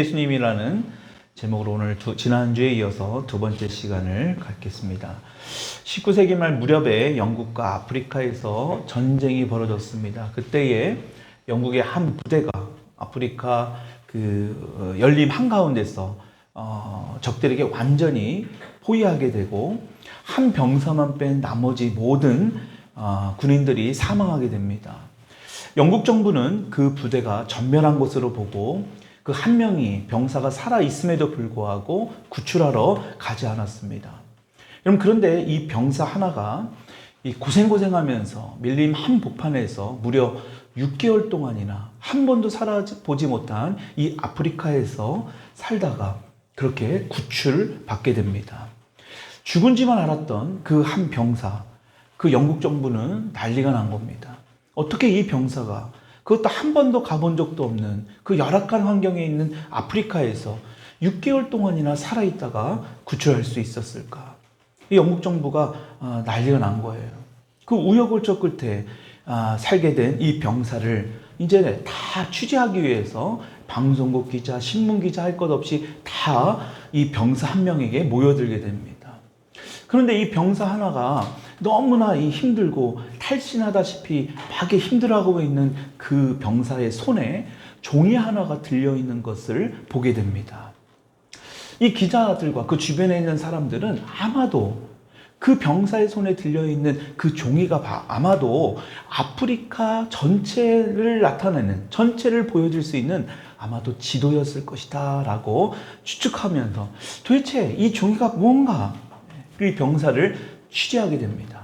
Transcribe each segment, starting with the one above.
예수님이라는 제목으로 오늘 지난주에 이어서 두 번째 시간을 갖겠습니다. 19세기 말 무렵에 영국과 아프리카에서 전쟁이 벌어졌습니다. 그때에 영국의 한 부대가 아프리카 열림 한가운데서 적들에게 완전히 포위하게 되고 한 병사만 뺀 나머지 모든 군인들이 사망하게 됩니다. 영국 정부는 그 부대가 전멸한 것으로 보고 그 한 명이 병사가 살아있음에도 불구하고 구출하러 가지 않았습니다. 여러분, 그런데 이 병사 하나가 이 고생하면서 밀림 한복판에서 무려 6개월 동안이나 한 번도 살아보지 못한 이 아프리카에서 살다가 그렇게 구출받게 됩니다. 죽은지만 알았던 그 한 병사, 그 영국 정부는 난리가 난 겁니다. 어떻게 이 병사가 그것도 한 번도 가본 적도 없는 그 열악한 환경에 있는 아프리카에서 6개월 동안이나 살아있다가 구출할 수 있었을까? 이 영국 정부가 난리가 난 거예요. 그 우여곡절 끝에 살게 된 이 병사를 이제 다 취재하기 위해서 방송국 기자, 신문 기자 할 것 없이 다 이 병사 한 명에게 모여들게 됩니다. 그런데 이 병사 하나가 너무나 힘들고 탈신하다시피 막에 힘들어하고 있는 그 병사의 손에 종이 하나가 들려있는 것을 보게 됩니다. 이 기자들과 그 주변에 있는 사람들은 아마도 그 병사의 손에 들려있는 그 종이가 아마도 아프리카 전체를 나타내는, 전체를 보여줄 수 있는 아마도 지도였을 것이다 라고 추측하면서 도대체 이 종이가 뭔가 이 병사를 취재하게 됩니다.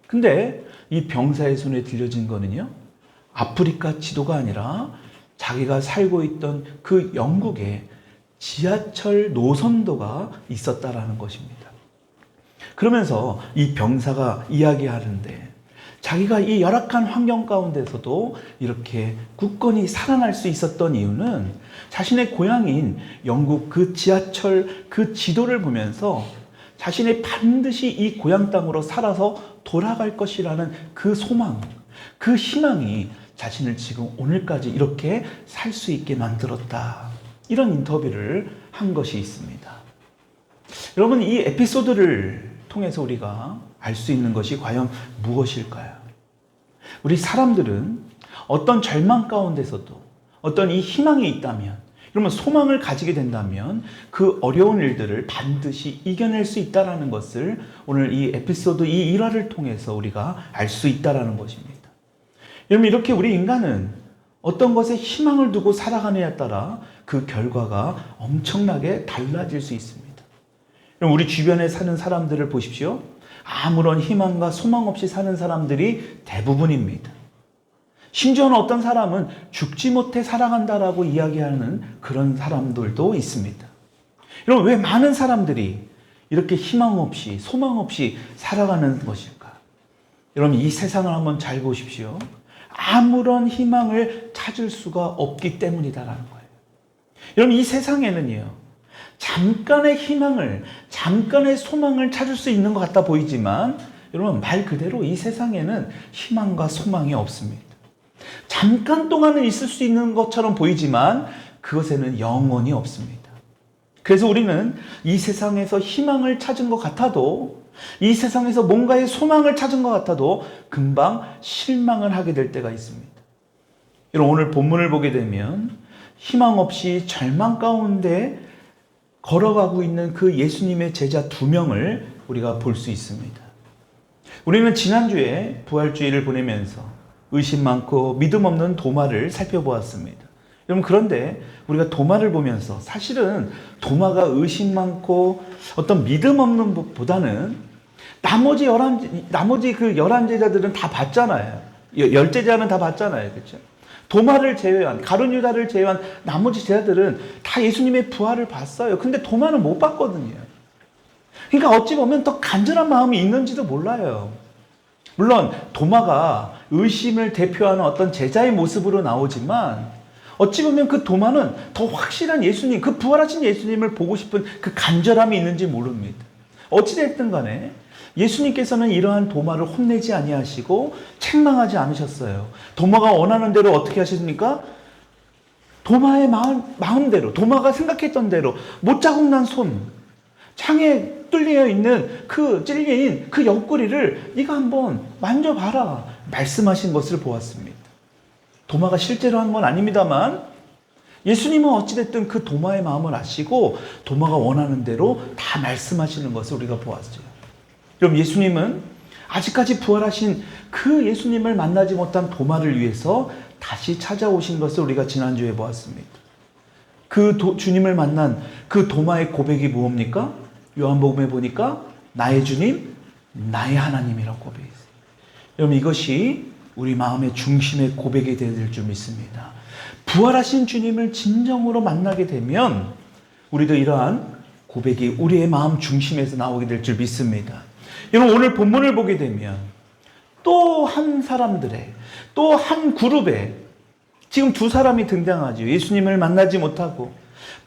근데 이 병사의 손에 들려진 거는요, 아프리카 지도가 아니라 자기가 살고 있던 그 영국의 지하철 노선도가 있었다라는 것입니다. 그러면서 이 병사가 이야기하는데 자기가 이 열악한 환경 가운데서도 이렇게 굳건히 살아날 수 있었던 이유는 자신의 고향인 영국 그 지하철 그 지도를 보면서 자신이 반드시 이 고향 땅으로 살아서 돌아갈 것이라는 그 소망, 그 희망이 자신을 지금 오늘까지 이렇게 살 수 있게 만들었다. 이런 인터뷰를 한 것이 있습니다. 여러분, 이 에피소드를 통해서 우리가 알 수 있는 것이 과연 무엇일까요? 우리 사람들은 어떤 절망 가운데서도 어떤 이 희망이 있다면, 그러면 소망을 가지게 된다면 그 어려운 일들을 반드시 이겨낼 수 있다는 것을 오늘 이 에피소드 이 일화를 통해서 우리가 알 수 있다는 것입니다. 여러분, 이렇게 우리 인간은 어떤 것에 희망을 두고 살아가느냐에 따라 그 결과가 엄청나게 달라질 수 있습니다. 여러분, 우리 주변에 사는 사람들을 보십시오. 아무런 희망과 소망 없이 사는 사람들이 대부분입니다. 심지어는 어떤 사람은 죽지 못해 살아간다라고 이야기하는 그런 사람들도 있습니다. 여러분, 왜 많은 사람들이 이렇게 희망 없이 소망 없이 살아가는 것일까? 여러분, 이 세상을 한번 잘 보십시오. 아무런 희망을 찾을 수가 없기 때문이다라는 거예요. 여러분, 이 세상에는요, 잠깐의 희망을, 잠깐의 소망을 찾을 수 있는 것 같아 보이지만 여러분, 말 그대로 이 세상에는 희망과 소망이 없습니다. 잠깐 동안은 있을 수 있는 것처럼 보이지만 그것에는 영원히 없습니다. 그래서 우리는 이 세상에서 희망을 찾은 것 같아도, 이 세상에서 뭔가의 소망을 찾은 것 같아도 금방 실망을 하게 될 때가 있습니다. 여러분, 오늘 본문을 보게 되면 희망 없이 절망 가운데 걸어가고 있는 그 예수님의 제자 2명을 우리가 볼 수 있습니다. 우리는 지난주에 부활주의를 보내면서 의심 많고 믿음 없는 도마를 살펴보았습니다. 여러분, 그런데 우리가 도마를 보면서 사실은 도마가 의심 많고 어떤 믿음 없는 것보다는 나머지 그 11제자들은 다 봤잖아요. 10제자는 다 봤잖아요. 그렇죠? 도마를 제외한, 가룟 유다를 제외한 나머지 제자들은 다 예수님의 부활을 봤어요. 근데 도마는 못 봤거든요. 그러니까 어찌 보면 더 간절한 마음이 있는지도 몰라요. 물론 도마가 의심을 대표하는 어떤 제자의 모습으로 나오지만 어찌 보면 그 도마는 더 확실한 예수님, 그 부활하신 예수님을 보고 싶은 그 간절함이 있는지 모릅니다. 어찌됐든 간에 예수님께서는 이러한 도마를 혼내지 아니하시고 책망하지 않으셨어요. 도마가 원하는 대로 어떻게 하십니까? 도마의 마음대로, 도마가 생각했던 대로 못자국 난 손, 창에 뚫려 있는 그 찔린 그 옆구리를 네가 한번 만져봐라 말씀하신 것을 보았습니다. 도마가 실제로 한 건 아닙니다만 예수님은 어찌됐든 그 도마의 마음을 아시고 도마가 원하는 대로 다 말씀하시는 것을 우리가 보았어요. 그럼 예수님은 아직까지 부활하신 그 예수님을 만나지 못한 도마를 위해서 다시 찾아오신 것을 우리가 지난주에 보았습니다. 그 주님을 만난 그 도마의 고백이 무엇입니까? 요한복음에 보니까 나의 주님, 나의 하나님이라고 고백했어요. 여러분 이것이 우리 마음의 중심의 고백이 되어야 될 줄 믿습니다. 부활하신 주님을 진정으로 만나게 되면 우리도 이러한 고백이 우리의 마음 중심에서 나오게 될 줄 믿습니다. 여러분 오늘 본문을 보게 되면 또 한 사람들의 또 한 그룹에 지금 두 사람이 등장하죠. 예수님을 만나지 못하고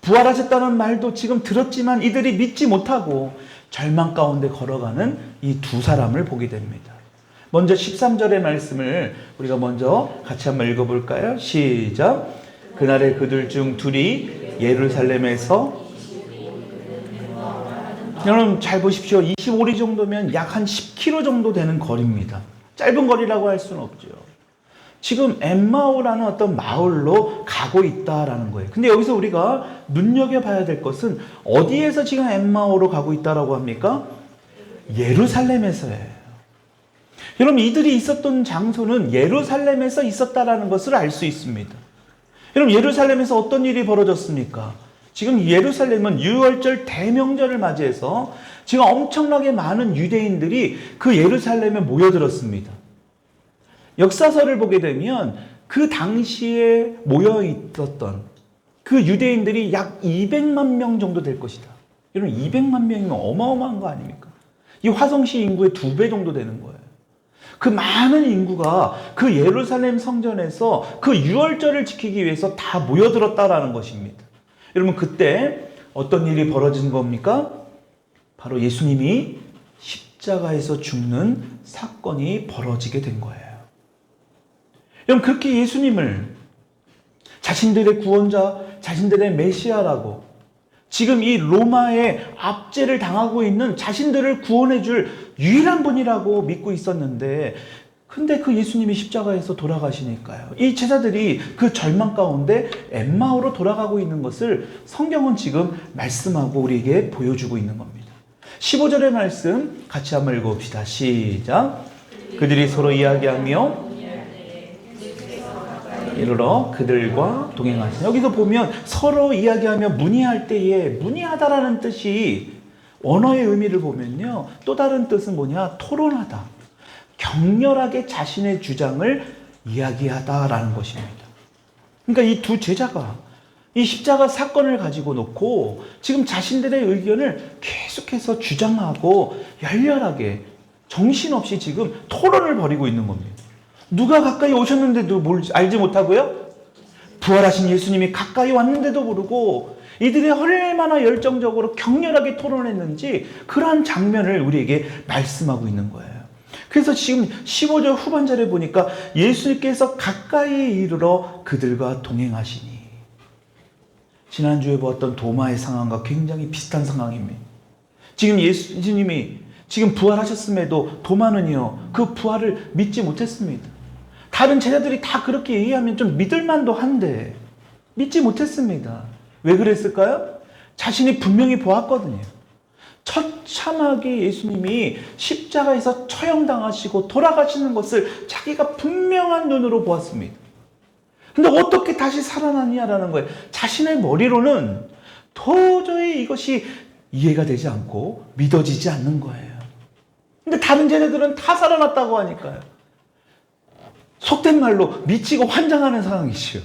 부활하셨다는 말도 지금 들었지만 이들이 믿지 못하고 절망 가운데 걸어가는 이 두 사람을 보게 됩니다. 먼저 13절의 말씀을 우리가 먼저 같이 한번 읽어볼까요? 시작. 그날에 그들 중 둘이 예루살렘에서, 여러분 잘 보십시오. 25리 정도면 약 한 10km 정도 되는 거리입니다. 짧은 거리라고 할 수는 없죠. 지금 엠마오라는 어떤 마을로 가고 있다라는 거예요. 근데 여기서 우리가 눈여겨봐야 될 것은 어디에서 지금 엠마오로 가고 있다라고 합니까? 예루살렘에서예요. 여러분 이들이 있었던 장소는 예루살렘에서 있었다라는 것을 알 수 있습니다. 여러분 예루살렘에서 어떤 일이 벌어졌습니까? 지금 예루살렘은 유월절 대명절을 맞이해서 지금 엄청나게 많은 유대인들이 그 예루살렘에 모여들었습니다. 역사서를 보게 되면 그 당시에 모여 있었던 그 유대인들이 약 200만 명 정도 될 것이다. 여러분 200만 명이면 어마어마한 거 아닙니까? 이 화성시 인구의 2배 정도 되는 거예요. 그 많은 인구가 그 예루살렘 성전에서 그 유월절을 지키기 위해서 다 모여들었다라는 것입니다. 여러분 그때 어떤 일이 벌어진 겁니까? 바로 예수님이 십자가에서 죽는 사건이 벌어지게 된 거예요. 여러분 그렇게 예수님을 자신들의 구원자, 자신들의 메시아라고 지금 이 로마의 압제를 당하고 있는 자신들을 구원해 줄 유일한 분이라고 믿고 있었는데 근데 그 예수님이 십자가에서 돌아가시니까요. 이 제자들이 그 절망 가운데 엠마오로 돌아가고 있는 것을 성경은 지금 말씀하고 우리에게 보여주고 있는 겁니다. 15절의 말씀 같이 한번 읽어봅시다. 시작. 그들이 서로 이야기하며 이르러 그들과 동행하시니, 여기서 보면 서로 이야기하며 문의할 때에 문의하다라는 뜻이 언어의 의미를 보면요 또 다른 뜻은 뭐냐? 토론하다, 격렬하게 자신의 주장을 이야기하다라는 것입니다. 그러니까 이 두 제자가 이 십자가 사건을 가지고 놓고 지금 자신들의 의견을 계속해서 주장하고 열렬하게 정신없이 지금 토론을 벌이고 있는 겁니다. 누가 가까이 오셨는데도 뭘 알지 못하고요? 부활하신 예수님이 가까이 왔는데도 모르고 이들이 얼마나 열정적으로 격렬하게 토론했는지 그러한 장면을 우리에게 말씀하고 있는 거예요. 그래서 지금 15절 후반절에 보니까 예수님께서 가까이 이르러 그들과 동행하시니, 지난주에 보았던 도마의 상황과 굉장히 비슷한 상황입니다. 지금 예수님이 지금 부활하셨음에도 도마는요 그 부활을 믿지 못했습니다. 다른 제자들이 다 그렇게 얘기하면 좀 믿을만도 한데 믿지 못했습니다. 왜 그랬을까요? 자신이 분명히 보았거든요. 처참하게 예수님이 십자가에서 처형당하시고 돌아가시는 것을 자기가 분명한 눈으로 보았습니다. 근데 어떻게 다시 살아나냐라는 거예요. 자신의 머리로는 도저히 이것이 이해가 되지 않고 믿어지지 않는 거예요. 근데 다른 제자들은 다 살아났다고 하니까요. 속된 말로 미치고 환장하는 상황이지요.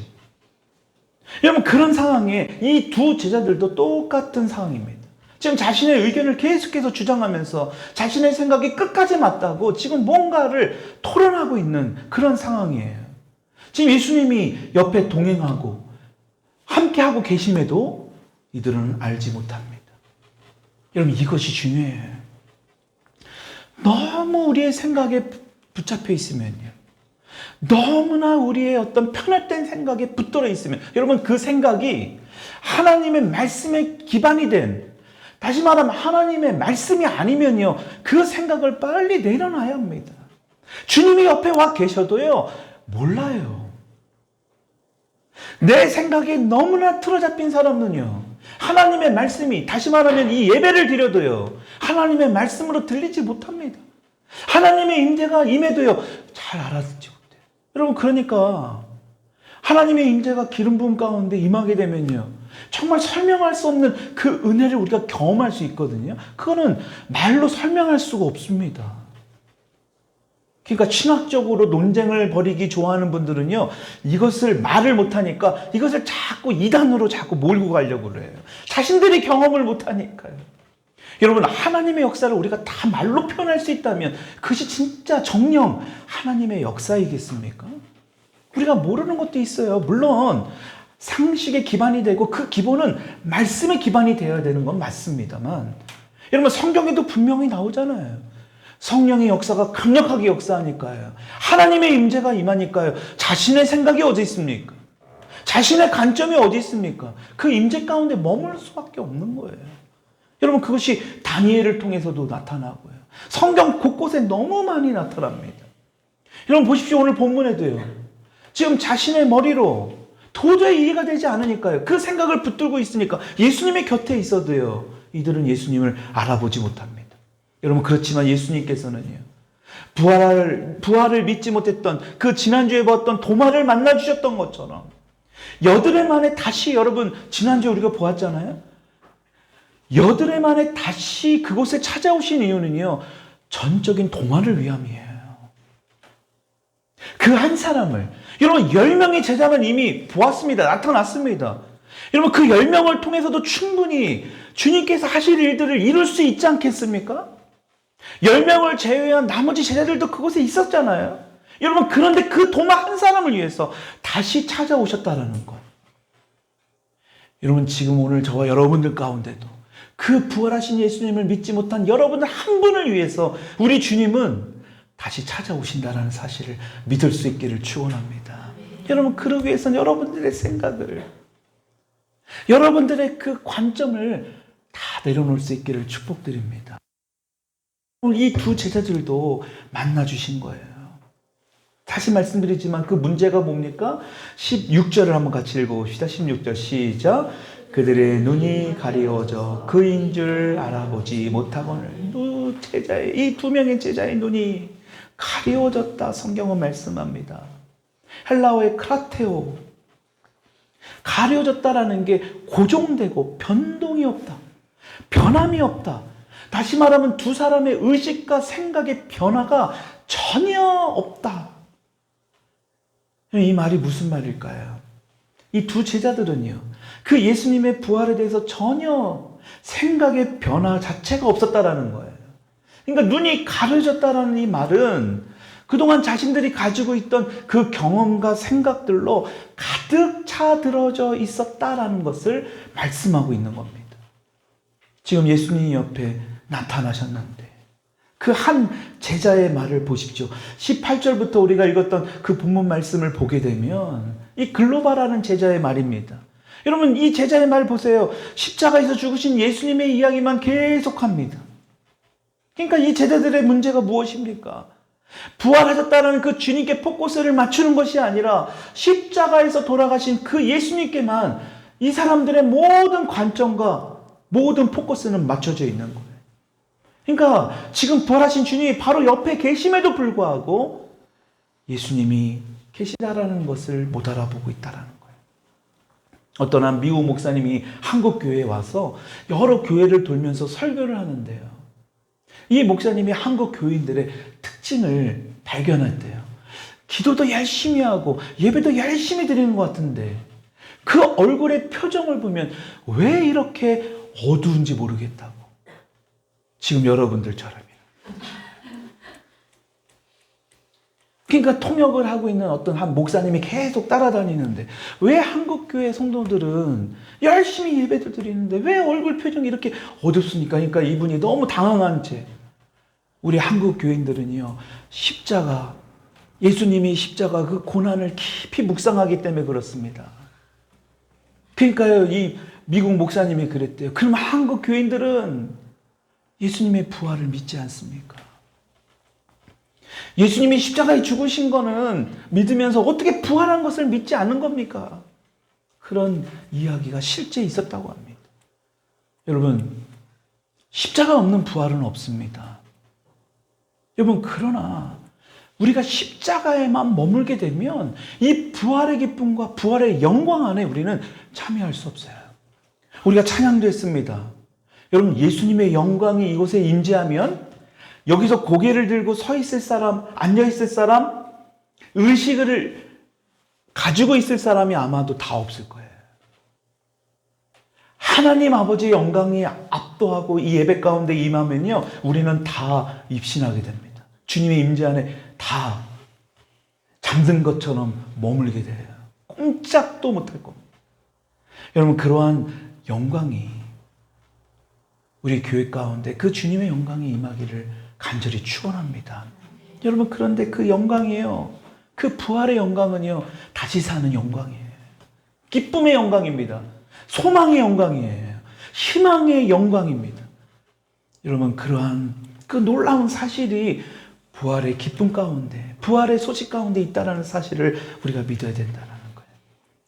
여러분 그런 상황에 이 두 제자들도 똑같은 상황입니다. 지금 자신의 의견을 계속해서 주장하면서 자신의 생각이 끝까지 맞다고 지금 뭔가를 토론하고 있는 그런 상황이에요. 지금 예수님이 옆에 동행하고 함께하고 계심에도 이들은 알지 못합니다. 여러분 이것이 중요해요. 너무 우리의 생각에 붙잡혀 있으면요 너무나 우리의 어떤 편협된 생각에 붙들어 있으면, 여러분 그 생각이 하나님의 말씀에 기반이 된, 다시 말하면 하나님의 말씀이 아니면요, 그 생각을 빨리 내려놔야 합니다. 주님이 옆에 와 계셔도요, 몰라요. 내 생각에 너무나 틀어잡힌 사람은요, 하나님의 말씀이, 다시 말하면 이 예배를 드려도요, 하나님의 말씀으로 들리지 못합니다. 하나님의 임재가 임해도요, 잘 알아듣지 못해요. 여러분, 그러니까 하나님의 임재가 기름 부음 가운데 임하게 되면요, 정말 설명할 수 없는 그 은혜를 우리가 경험할 수 있거든요. 그거는 말로 설명할 수가 없습니다. 그러니까 신학적으로 논쟁을 벌이기 좋아하는 분들은요, 이것을 말을 못하니까 이것을 자꾸 이단으로 자꾸 몰고 가려고 그래요. 자신들이 경험을 못하니까요. 여러분, 하나님의 역사를 우리가 다 말로 표현할 수 있다면 그것이 진짜 정녕 하나님의 역사이겠습니까? 우리가 모르는 것도 있어요. 물론 상식의 기반이 되고 그 기본은 말씀의 기반이 되어야 되는 건 맞습니다만, 여러분 성경에도 분명히 나오잖아요. 성령의 역사가 강력하게 역사하니까요. 하나님의 임재가 임하니까요. 자신의 생각이 어디 있습니까? 자신의 관점이 어디 있습니까? 그 임재 가운데 머물 수밖에 없는 거예요. 여러분, 그것이 다니엘을 통해서도 나타나고요. 성경 곳곳에 너무 많이 나타납니다. 여러분 보십시오. 오늘 본문에도요, 지금 자신의 머리로 도저히 이해가 되지 않으니까요, 그 생각을 붙들고 있으니까 예수님의 곁에 있어도요, 이들은 예수님을 알아보지 못합니다. 여러분, 그렇지만 예수님께서는요, 부활을 믿지 못했던 그 지난주에 봤던 도마를 만나 주셨던 것처럼 여드레 만에 다시, 여러분 지난주에 우리가 보았잖아요. 여드레 만에 다시 그곳에 찾아오신 이유는요, 전적인 도마를 위함이에요. 그 한 사람을, 여러분 10명의 제자는 이미 보았습니다. 나타났습니다. 여러분 그 10명을 통해서도 충분히 주님께서 하실 일들을 이룰 수 있지 않겠습니까? 10명을 제외한 나머지 제자들도 그곳에 있었잖아요. 여러분, 그런데 그 도마 한 사람을 위해서 다시 찾아오셨다라는 것. 여러분, 지금 오늘 저와 여러분들 가운데도 그 부활하신 예수님을 믿지 못한 여러분들 한 분을 위해서 우리 주님은 다시 찾아오신다라는 사실을 믿을 수 있기를 축원합니다. 여러분, 그러기 위해서는 여러분들의 생각을, 여러분들의 그 관점을 다 내려놓을 수 있기를 축복드립니다. 이 두 제자들도 만나주신 거예요. 다시 말씀드리지만 그 문제가 뭡니까? 16절을 한번 같이 읽어봅시다. 16절 시작. 그들의 눈이 가리워져 그인 줄 알아보지 못하거늘. 이 두 명의 제자의 눈이 가리워졌다, 성경은 말씀합니다. 헬라어의 크라테오, 가려졌다라는 게 고정되고 변동이 없다, 변함이 없다. 다시 말하면 두 사람의 의식과 생각의 변화가 전혀 없다. 이 말이 무슨 말일까요? 이 두 제자들은요, 그 예수님의 부활에 대해서 전혀 생각의 변화 자체가 없었다라는 거예요. 그러니까 눈이 가려졌다라는 이 말은 그동안 자신들이 가지고 있던 그 경험과 생각들로 가득 차들어져 있었다라는 것을 말씀하고 있는 겁니다. 지금 예수님 옆에 나타나셨는데 그 한 제자의 말을 보십시오. 18절부터 우리가 읽었던 그 본문 말씀을 보게 되면 이 글로바라는 제자의 말입니다. 여러분, 이 제자의 말 보세요. 십자가에서 죽으신 예수님의 이야기만 계속합니다. 그러니까 이 제자들의 문제가 무엇입니까? 부활하셨다는 그 주님께 포커스를 맞추는 것이 아니라 십자가에서 돌아가신 그 예수님께만 이 사람들의 모든 관점과 모든 포커스는 맞춰져 있는 거예요. 그러니까 지금 부활하신 주님이 바로 옆에 계심에도 불구하고 예수님이 계시다라는 것을 못 알아보고 있다라는 거예요. 어떤 한 미국 목사님이 한국 교회에 와서 여러 교회를 돌면서 설교를 하는데요, 이 목사님이 한국 교인들의 특징을 발견했대요. 기도도 열심히 하고 예배도 열심히 드리는 것 같은데 그 얼굴의 표정을 보면 왜 이렇게 어두운지 모르겠다고. 지금 여러분들처럼요. 그러니까 통역을 하고 있는 어떤 한 목사님이 계속 따라다니는데 왜 한국 교회 성도들은 열심히 예배를 드리는데 왜 얼굴 표정이 이렇게 어둡습니까? 그러니까 이분이 너무 당황한 채 우리 한국 교인들은요, 십자가 예수님이 십자가 그 고난을 깊이 묵상하기 때문에 그렇습니다. 그러니까요, 이 미국 목사님이 그랬대요. 그럼 한국 교인들은 예수님의 부활을 믿지 않습니까? 예수님이 십자가에 죽으신 거는 믿으면서 어떻게 부활한 것을 믿지 않는 겁니까? 그런 이야기가 실제 있었다고 합니다. 여러분, 십자가 없는 부활은 없습니다. 여러분, 그러나 우리가 십자가에만 머물게 되면 이 부활의 기쁨과 부활의 영광 안에 우리는 참여할 수 없어요. 우리가 찬양도 했습니다. 여러분, 예수님의 영광이 이곳에 임재하면 여기서 고개를 들고 서 있을 사람, 앉아 있을 사람, 의식을 가지고 있을 사람이 아마도 다 없을 거예요. 하나님 아버지의 영광이 압도하고 이 예배 가운데 임하면요, 우리는 다 입신하게 됩니다. 주님의 임재 안에 다 잠든 것처럼 머물게 돼요. 꼼짝도 못할 겁니다. 여러분, 그러한 영광이 우리 교회 가운데 그 주님의 영광이 임하기를 간절히 축원합니다. 여러분, 그런데 그 영광이에요. 그 부활의 영광은요, 다시 사는 영광이에요. 기쁨의 영광입니다. 소망의 영광이에요. 희망의 영광입니다. 여러분, 그러한 그 놀라운 사실이 부활의 기쁨 가운데, 부활의 소식 가운데 있다는 사실을 우리가 믿어야 된다는 거예요.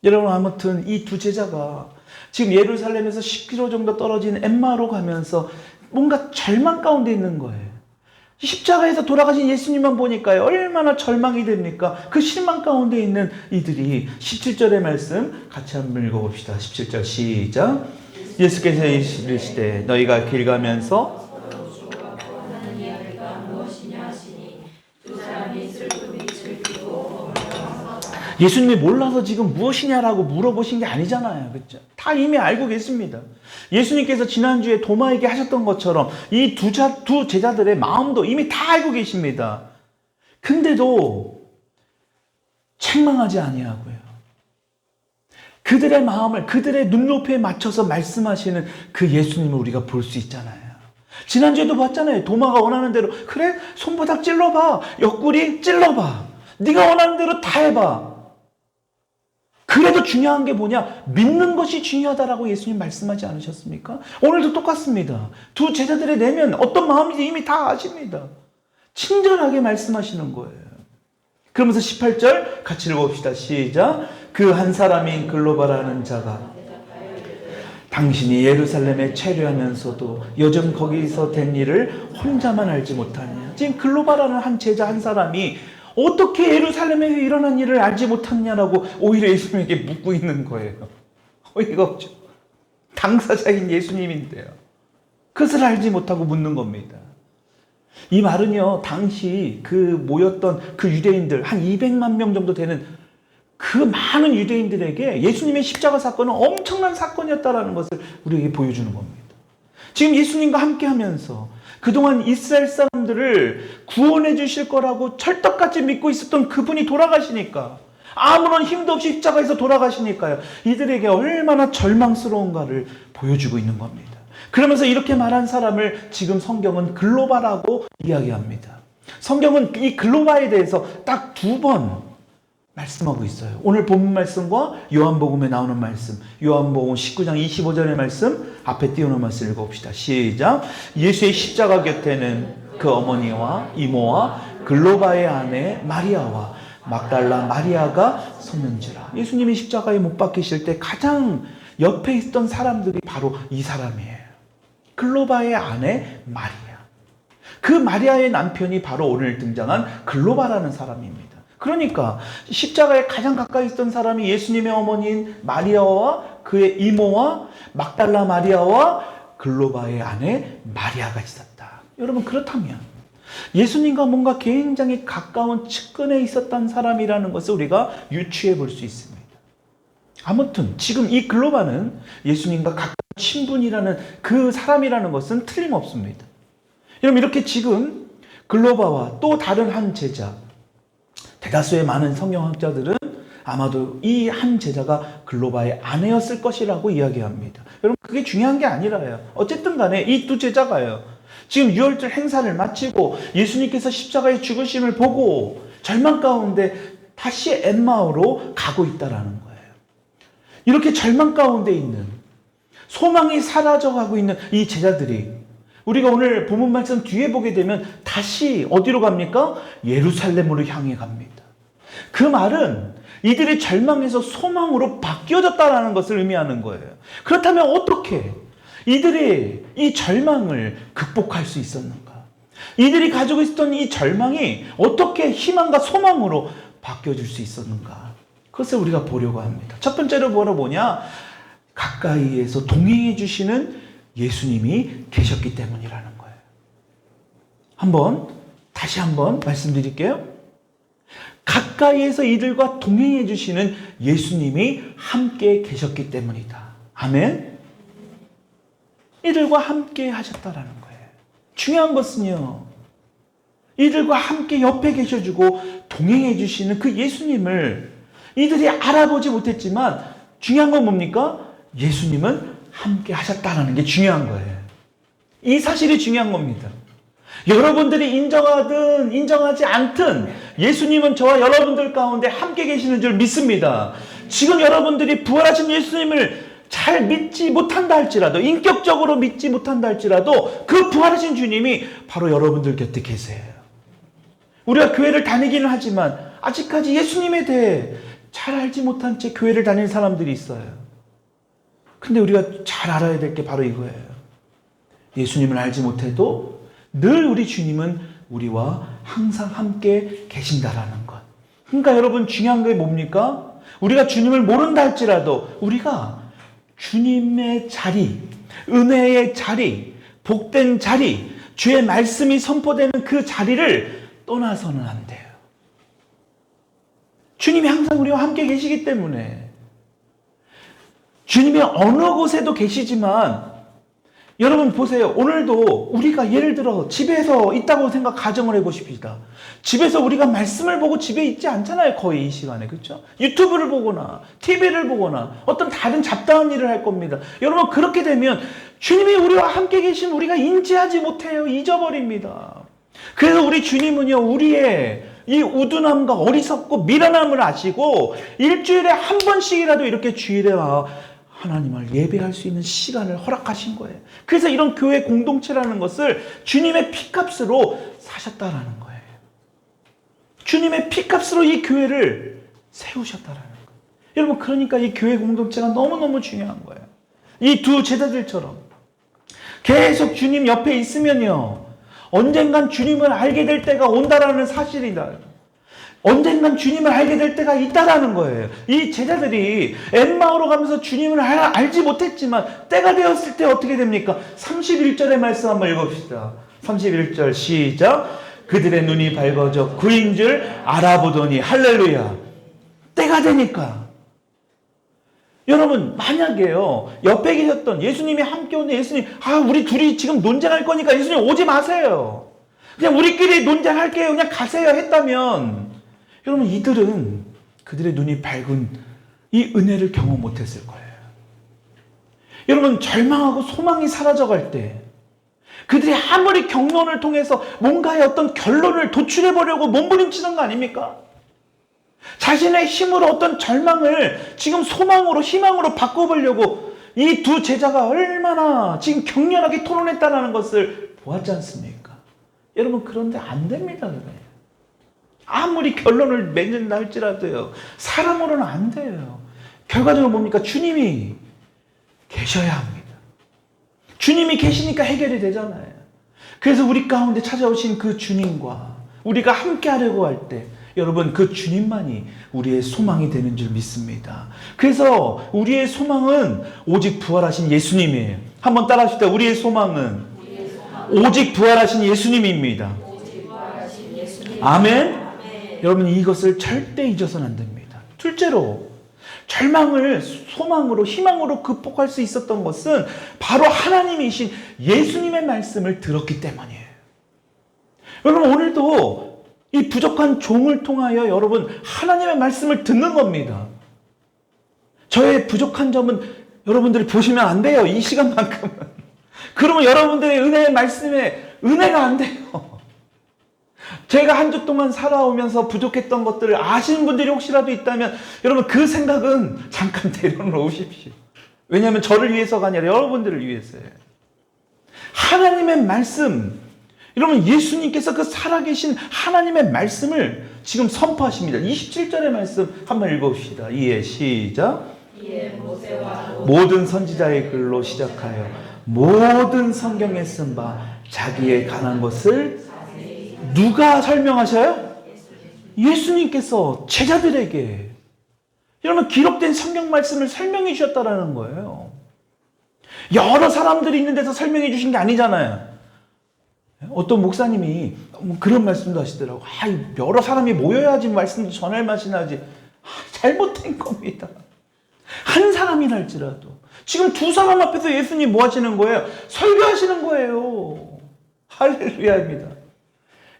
여러분, 아무튼 이 두 제자가 지금 예루살렘에서 10km 정도 떨어진 엠마오로 가면서 뭔가 절망 가운데 있는 거예요. 십자가에서 돌아가신 예수님만 보니까요, 얼마나 절망이 됩니까? 그 실망 가운데 있는 이들이 17절의 말씀 같이 한번 읽어봅시다. 17절 시작. 예수께서 이르시되 너희가 길 가면서 예수님이 몰라서 지금 무엇이냐라고 물어보신 게 아니잖아요. 그렇죠? 다 이미 알고 계십니다. 예수님께서 지난주에 도마에게 하셨던 것처럼 이 두 제자들의 마음도 이미 다 알고 계십니다. 근데도 책망하지 아니하고요. 그들의 마음을 그들의 눈높이에 맞춰서 말씀하시는 그 예수님을 우리가 볼 수 있잖아요. 지난주에도 봤잖아요. 도마가 원하는 대로 그래? 손바닥 찔러봐. 옆구리 찔러봐. 네가 원하는 대로 다 해봐. 그래도 중요한 게 뭐냐? 믿는 것이 중요하다라고 예수님 말씀하지 않으셨습니까? 오늘도 똑같습니다. 두 제자들의 내면 어떤 마음인지 이미 다 아십니다. 친절하게 말씀하시는 거예요. 그러면서 18절 같이 읽어봅시다. 시작. 그 한 사람인 글로바라는 자가 당신이 예루살렘에 체류하면서도 요즘 거기서 된 일을 혼자만 알지 못하느냐. 지금 글로바라는 한 제자 한 사람이 어떻게 예루살렘에서 일어난 일을 알지 못했냐라고 오히려 예수님에게 묻고 있는 거예요. 어이가 없죠. 당사자인 예수님인데요. 그것을 알지 못하고 묻는 겁니다. 이 말은요, 당시 그 모였던 그 유대인들 한 200만 명 정도 되는 그 많은 유대인들에게 예수님의 십자가 사건은 엄청난 사건이었다라는 것을 우리에게 보여주는 겁니다. 지금 예수님과 함께 하면서 그동안 이스라엘 사람들을 구원해 주실 거라고 철떡같이 믿고 있었던 그분이 돌아가시니까, 아무런 힘도 없이 십자가에서 돌아가시니까요, 이들에게 얼마나 절망스러운가를 보여주고 있는 겁니다. 그러면서 이렇게 말한 사람을 지금 성경은 글로바라고 이야기합니다. 성경은 이 글로바에 대해서 딱 2번 말씀하고 있어요. 오늘 본문 말씀과 요한복음에 나오는 말씀, 요한복음 19장 25절의 말씀 앞에 띄우는 말씀 읽어봅시다. 시작. 예수의 십자가 곁에는 그 어머니와 이모와 글로바의 아내 마리아와 막달라 마리아가 섰는지라. 예수님이 십자가에 못 박히실 때 가장 옆에 있던 사람들이 바로 이 사람이에요. 글로바의 아내 마리아. 그 마리아의 남편이 바로 오늘 등장한 글로바라는 사람입니다. 그러니까 십자가에 가장 가까이 있던 사람이 예수님의 어머니인 마리아와 그의 이모와 막달라 마리아와 글로바의 아내 마리아가 있었다. 여러분, 그렇다면 예수님과 뭔가 굉장히 가까운 측근에 있었던 사람이라는 것을 우리가 유추해 볼 수 있습니다. 아무튼 지금 이 글로바는 예수님과 가까운 친분이라는 그 사람이라는 것은 틀림없습니다. 여러분, 이렇게 지금 글로바와 또 다른 한 제자, 대다수의 많은 성경학자들은 아마도 이 한 제자가 글로바의 아내였을 것이라고 이야기합니다. 여러분, 그게 중요한 게 아니라요. 어쨌든 간에 이 두 제자가요, 지금 유월절 행사를 마치고 예수님께서 십자가의 죽으심을 보고 절망 가운데 다시 엠마오로 가고 있다라는 거예요. 이렇게 절망 가운데 있는, 소망이 사라져가고 있는 이 제자들이, 우리가 오늘 본문 말씀 뒤에 보게 되면 다시 어디로 갑니까? 예루살렘으로 향해 갑니다. 그 말은 이들이 절망에서 소망으로 바뀌어졌다는 것을 의미하는 거예요. 그렇다면 어떻게 이들이 이 절망을 극복할 수 있었는가? 이들이 가지고 있었던 이 절망이 어떻게 희망과 소망으로 바뀌어질 수 있었는가? 그것을 우리가 보려고 합니다. 첫 번째로 뭐냐? 가까이에서 동행해 주시는 예수님이 계셨기 때문이라는 거예요. 다시 한번 말씀드릴게요. 가까이에서 이들과 동행해 주시는 예수님이 함께 계셨기 때문이다. 아멘? 이들과 함께 하셨다라는 거예요. 중요한 것은요, 이들과 함께 옆에 계셔주고 동행해 주시는 그 예수님을 이들이 알아보지 못했지만 중요한 건 뭡니까? 예수님은 함께 하셨다라는 게 중요한 거예요. 이 사실이 중요한 겁니다. 여러분들이 인정하든 인정하지 않든 예수님은 저와 여러분들 가운데 함께 계시는 줄 믿습니다. 지금 여러분들이 부활하신 예수님을 잘 믿지 못한다 할지라도, 인격적으로 믿지 못한다 할지라도 그 부활하신 주님이 바로 여러분들 곁에 계세요. 우리가 교회를 다니기는 하지만 아직까지 예수님에 대해 잘 알지 못한 채 교회를 다니는 사람들이 있어요. 근데 우리가 잘 알아야 될 게 바로 이거예요. 예수님을 알지 못해도 늘 우리 주님은 우리와 항상 함께 계신다라는 것. 그러니까 여러분, 중요한 게 뭡니까? 우리가 주님을 모른다 할지라도 우리가 주님의 자리, 은혜의 자리, 복된 자리, 주의 말씀이 선포되는 그 자리를 떠나서는 안 돼요. 주님이 항상 우리와 함께 계시기 때문에, 주님이 어느 곳에도 계시지만, 여러분 보세요. 오늘도 우리가 예를 들어 집에서 있다고 가정을 해보십시다. 집에서 우리가 말씀을 보고 집에 있지 않잖아요. 거의 이 시간에. 그렇죠? 유튜브를 보거나 TV를 보거나 어떤 다른 잡다한 일을 할 겁니다. 여러분, 그렇게 되면 주님이 우리와 함께 계신 우리가 인지하지 못해요. 잊어버립니다. 그래서 우리 주님은요, 우리의 이 우둔함과 어리석고 미련함을 아시고 일주일에 한 번씩이라도 이렇게 주일에 와 하나님을 예배할 수 있는 시간을 허락하신 거예요. 그래서 이런 교회 공동체라는 것을 주님의 피값으로 사셨다라는 거예요. 주님의 피값으로 이 교회를 세우셨다라는 거예요. 여러분, 그러니까 이 교회 공동체가 너무너무 중요한 거예요. 이 두 제자들처럼 계속 주님 옆에 있으면요, 언젠간 주님을 알게 될 때가 온다라는 사실이다. 언젠간 주님을 알게 될 때가 있다라는 거예요. 이 제자들이 엠마오로 가면서 주님을 알지 못했지만 때가 되었을 때 어떻게 됩니까? 31절의 말씀 한번 읽어봅시다. 31절 시작. 그들의 눈이 밝아져 그인 줄 알아보더니, 할렐루야, 때가 되니까. 여러분, 만약에요, 옆에 계셨던 예수님이 함께 오는 예수님, 우리 둘이 지금 논쟁할 거니까 예수님 오지 마세요, 그냥 우리끼리 논쟁할게요, 그냥 가세요 했다면, 여러분, 이들은 그들의 눈이 밝은 이 은혜를 경험 못했을 거예요. 여러분, 절망하고 소망이 사라져갈 때 그들이 아무리 경론을 통해서 뭔가의 어떤 결론을 도출해보려고 몸부림치는 거 아닙니까? 자신의 힘으로 어떤 절망을 지금 소망으로, 희망으로 바꿔보려고 이 두 제자가 얼마나 지금 격렬하게 토론했다는 것을 보았지 않습니까? 여러분, 그런데 안 됩니다. 그래. 아무리 결론을 맺는다 할지라도요, 사람으로는 안 돼요. 결과적으로 뭡니까? 주님이 계셔야 합니다. 주님이 계시니까 해결이 되잖아요. 그래서 우리 가운데 찾아오신 그 주님과 우리가 함께 하려고 할 때, 여러분, 그 주님만이 우리의 소망이 되는 줄 믿습니다. 그래서 우리의 소망은 오직 부활하신 예수님이에요. 한번 따라합시다. 우리의 소망은 오직 부활하신 예수님입니다. 아멘. 여러분, 이것을 절대 잊어서는 안 됩니다. 둘째로, 절망을 소망으로, 희망으로 극복할 수 있었던 것은 바로 하나님이신 예수님의 말씀을 들었기 때문이에요. 여러분, 오늘도 이 부족한 종을 통하여 여러분 하나님의 말씀을 듣는 겁니다. 저의 부족한 점은 여러분들이 보시면 안 돼요. 이 시간만큼은. 그러면 여러분들의 은혜의 말씀에 은혜가 안 돼요. 제가 한 주 동안 살아오면서 부족했던 것들을 아시는 분들이 혹시라도 있다면 여러분 그 생각은 잠깐 내려놓으십시오. 왜냐하면 저를 위해서가 아니라 여러분들을 위해서예요. 하나님의 말씀, 여러분 예수님께서 그 살아계신 하나님의 말씀을 지금 선포하십니다. 27절의 말씀 한번 읽어봅시다. 이에 시작. 모든 선지자의 글로 시작하여 모든 성경에 쓴 바 자기의 관한 것을 누가 설명하셔요? 예수님께서 제자들에게 여러분 기록된 성경 말씀을 설명해 주셨다라는 거예요. 여러 사람들이 있는 데서 설명해 주신 게 아니잖아요. 어떤 목사님이 그런 말씀도 하시더라고요. 여러 사람이 모여야지 말씀도 전할 맛이 나지. 잘못된 겁니다. 한 사람이랄지라도 지금 두 사람 앞에서 예수님 뭐 하시는 거예요? 설교하시는 거예요. 할렐루야입니다.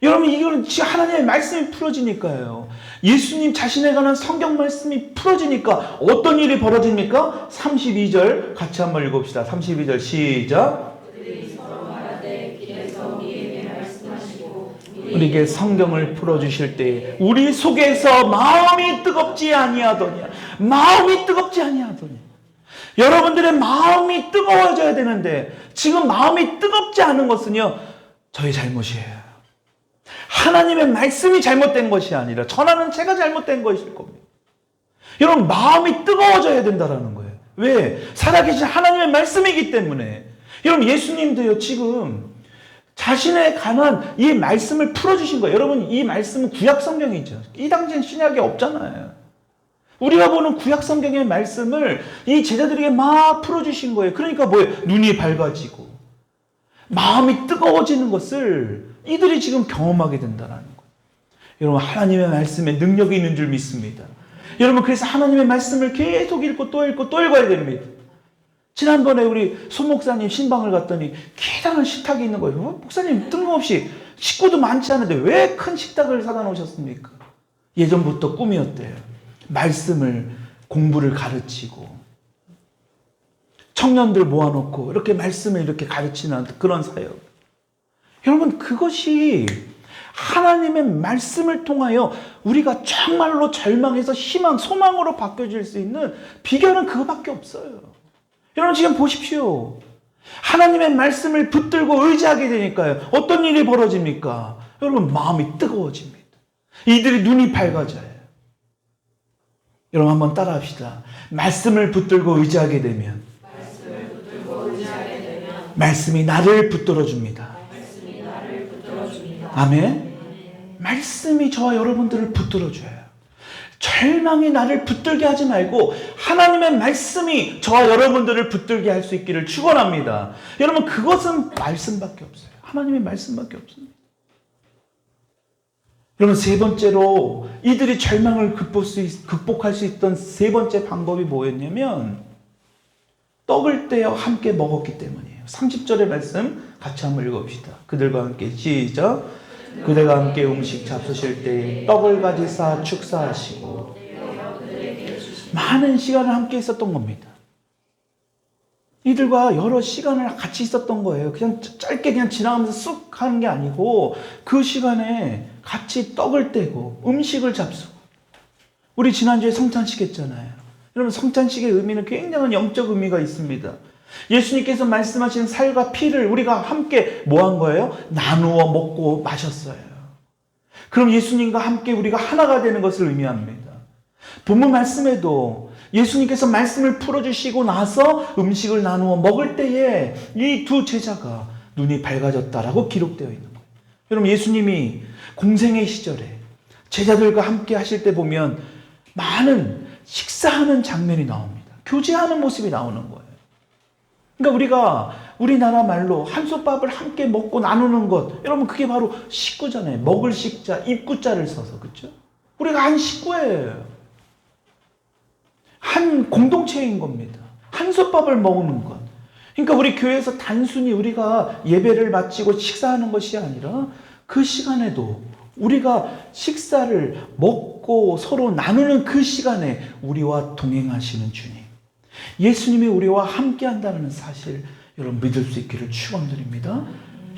여러분 이거는 하나님의 말씀이 풀어지니까요. 예수님 자신에 관한 성경 말씀이 풀어지니까 어떤 일이 벌어집니까? 32절 같이 한번 읽읍시다. 32절 시작. 우리에게 성경을 풀어주실 때 우리 속에서 마음이 뜨겁지 아니하더냐. 마음이 뜨겁지 아니하더냐. 여러분들의 마음이 뜨거워져야 되는데 지금 마음이 뜨겁지 않은 것은요 저의 잘못이에요. 하나님의 말씀이 잘못된 것이 아니라 전하는 제가 잘못된 것일 겁니다. 여러분 마음이 뜨거워져야 된다는 거예요. 왜? 살아계신 하나님의 말씀이기 때문에. 여러분 예수님도요 지금 자신에 관한 이 말씀을 풀어주신 거예요. 여러분 이 말씀은 구약 성경이죠. 이 당시엔 신약이 없잖아요. 우리가 보는 구약 성경의 말씀을 이 제자들에게 막 풀어주신 거예요. 그러니까 뭐예요? 눈이 밝아지고 마음이 뜨거워지는 것을 이들이 지금 경험하게 된다는 거예요. 여러분 하나님의 말씀에 능력이 있는 줄 믿습니다. 여러분 그래서 하나님의 말씀을 계속 읽고 또 읽고 또 읽어야 됩니다. 지난번에 우리 손 목사님 신방을 갔더니 기다란 식탁이 있는 거예요. 목사님 뜬금없이 식구도 많지 않은데 왜 큰 식탁을 사다 놓으셨습니까? 예전부터 꿈이었대요. 말씀을 공부를 가르치고 청년들 모아놓고 이렇게 말씀을 이렇게 가르치는 그런 사역. 여러분 그것이 하나님의 말씀을 통하여 우리가 정말로 절망에서 희망, 소망으로 바뀌어질 수 있는 비결은 그거밖에 없어요. 여러분 지금 보십시오. 하나님의 말씀을 붙들고 의지하게 되니까요. 어떤 일이 벌어집니까? 여러분 마음이 뜨거워집니다. 이들이 눈이 밝아져요. 여러분 한번 따라합시다. 말씀을 붙들고 의지하게 되면 말씀이 나를 붙들어 줍니다. 아멘. 말씀이 저와 여러분들을 붙들어 줘요. 절망이 나를 붙들게 하지 말고 하나님의 말씀이 저와 여러분들을 붙들게 할 수 있기를 축원합니다. 여러분 그것은 말씀밖에 없어요. 하나님의 말씀밖에 없습니다. 여러분 세 번째로 이들이 절망을 극복할 수 있던 세 번째 방법이 뭐였냐면 떡을 떼어 함께 먹었기 때문이에요. 30절의 말씀 같이 한번 읽어봅시다. 그들과 함께 시작. 그들과 함께 음식 잡수실 때 떡을 가지사 축사하시고 많은 시간을 함께 있었던 겁니다. 이들과 여러 시간을 같이 있었던 거예요. 그냥 짧게 그냥 지나가면서 쑥 하는 게 아니고 그 시간에 같이 떡을 떼고 음식을 잡수고. 우리 지난주에 성찬식 했잖아요. 여러분 성찬식의 의미는 굉장한 영적 의미가 있습니다. 예수님께서 말씀하신 살과 피를 우리가 함께 뭐 한 거예요? 나누어 먹고 마셨어요. 그럼 예수님과 함께 우리가 하나가 되는 것을 의미합니다. 본문 말씀에도 예수님께서 말씀을 풀어주시고 나서 음식을 나누어 먹을 때에 이 두 제자가 눈이 밝아졌다라고 기록되어 있는 거예요. 여러분 예수님이 공생의 시절에 제자들과 함께 하실 때 보면 많은 식사하는 장면이 나옵니다. 교제하는 모습이 나오는 거예요. 그러니까 우리가 우리나라 말로 한솥밥을 함께 먹고 나누는 것, 여러분 그게 바로 식구잖아요. 먹을 식자, 입구자를 써서, 그렇죠? 우리가 한 식구예요. 한 공동체인 겁니다. 한솥밥을 먹는 것. 그러니까 우리 교회에서 단순히 우리가 예배를 마치고 식사하는 것이 아니라 그 시간에도 우리가 식사를 먹고 서로 나누는 그 시간에 우리와 동행하시는 주님. 예수님이 우리와 함께 한다는 사실 여러분 믿을 수 있기를 축원드립니다.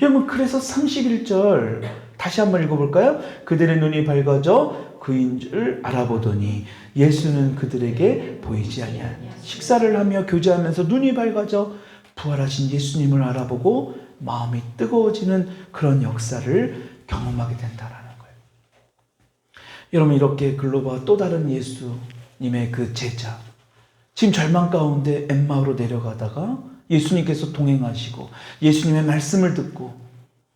여러분, 그래서 31절 다시 한번 읽어볼까요? 그들의 눈이 밝아져 그인 줄 알아보더니 예수는 그들에게 보이지 아니하니 식사를 하며 교제하면서 눈이 밝아져 부활하신 예수님을 알아보고 마음이 뜨거워지는 그런 역사를 경험하게 된다라는 거예요. 여러분, 이렇게 글로바 또 다른 예수님의 그 제자, 지금 절망 가운데 엠마오로 내려가다가 예수님께서 동행하시고 예수님의 말씀을 듣고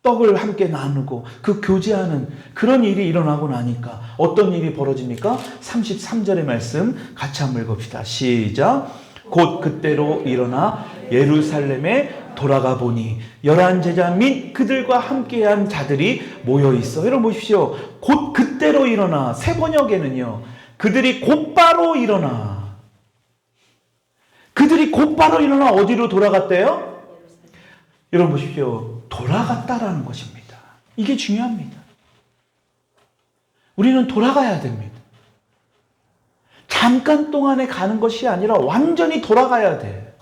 떡을 함께 나누고 그 교제하는 그런 일이 일어나고 나니까 어떤 일이 벌어집니까? 33절의 말씀 같이 한번 읽읍시다. 시작. 곧 그때로 일어나 예루살렘에 돌아가 보니 11 제자 및 그들과 함께한 자들이 모여 있어. 여러분 보십시오. 곧 그때로 일어나, 새 번역에는요, 그들이 곧바로 일어나. 그들이 곧바로 일어나 어디로 돌아갔대요? 여러분 보십시오. 돌아갔다라는 것입니다. 이게 중요합니다. 우리는 돌아가야 됩니다. 잠깐 동안에 가는 것이 아니라 완전히 돌아가야 돼.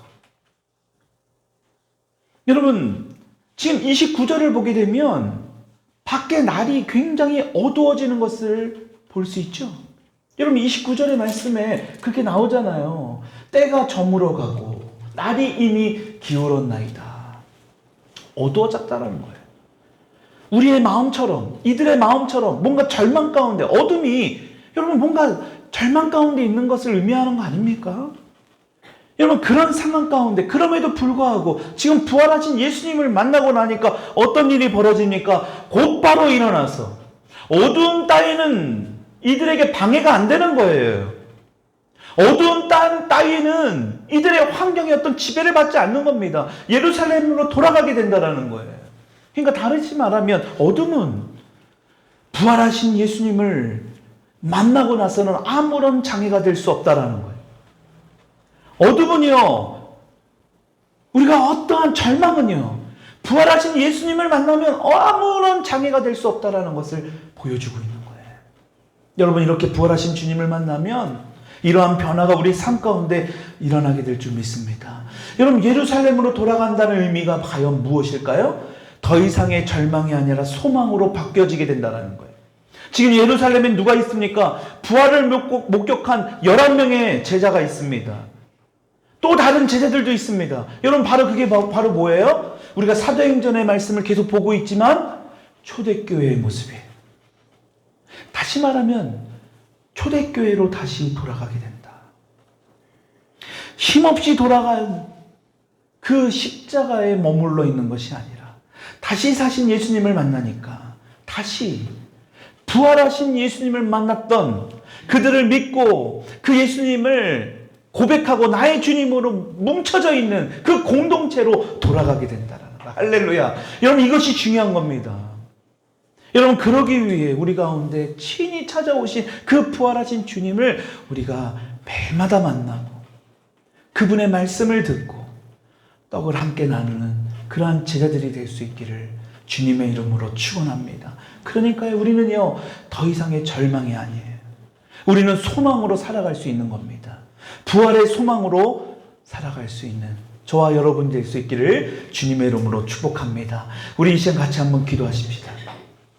여러분, 지금 29절을 보게 되면 밖에 날이 굉장히 어두워지는 것을 볼 수 있죠. 여러분, 29절의 말씀에 그렇게 나오잖아요. 때가 저물어 가고 날이 이미 기울었나이다. 어두워졌다는 거예요. 우리의 마음처럼, 이들의 마음처럼 뭔가 절망 가운데, 어둠이 여러분 뭔가 절망 가운데 있는 것을 의미하는 거 아닙니까? 여러분, 그런 상황 가운데 그럼에도 불구하고 지금 부활하신 예수님을 만나고 나니까 어떤 일이 벌어집니까? 곧바로 일어나서 어두운 따위는 이들에게 방해가 안 되는 거예요. 어두운 땅 따위는 이들의 환경에 어떤 지배를 받지 않는 겁니다. 예루살렘으로 돌아가게 된다는 거예요. 그러니까 다르지 말하면 어둠은 부활하신 예수님을 만나고 나서는 아무런 장애가 될 수 없다라는 거예요. 어둠은요, 우리가 어떠한 절망은요, 부활하신 예수님을 만나면 아무런 장애가 될 수 없다라는 것을 보여주고 있는 거예요. 여러분, 이렇게 부활하신 주님을 만나면 이러한 변화가 우리 삶 가운데 일어나게 될 줄 믿습니다. 여러분, 예루살렘으로 돌아간다는 의미가 과연 무엇일까요? 더 이상의 절망이 아니라 소망으로 바뀌어지게 된다는 거예요. 지금 예루살렘에 누가 있습니까? 부활을 목격한 11명의 제자가 있습니다. 또 다른 제자들도 있습니다. 여러분, 그게 바로 뭐예요? 우리가 사도행전의 말씀을 계속 보고 있지만 초대교회의 모습이에요. 다시 말하면 초대교회로 다시 돌아가게 된다. 힘없이 돌아간 그 십자가에 머물러 있는 것이 아니라 다시 사신 예수님을 만나니까 다시 부활하신 예수님을 만났던 그들을 믿고 그 예수님을 고백하고 나의 주님으로 뭉쳐져 있는 그 공동체로 돌아가게 된다는 거예요. 할렐루야. 여러분, 이것이 중요한 겁니다. 여러분, 그러기 위해 우리 가운데 친히 찾아오신 그 부활하신 주님을 우리가 매일마다 만나고 그분의 말씀을 듣고 떡을 함께 나누는 그러한 제자들이 될 수 있기를 주님의 이름으로 축원합니다. 그러니까요, 우리는요, 더 이상의 절망이 아니에요. 우리는 소망으로 살아갈 수 있는 겁니다. 부활의 소망으로 살아갈 수 있는 저와 여러분 될 수 있기를 주님의 이름으로 축복합니다. 우리 이 시간 같이 한번 기도하십시다.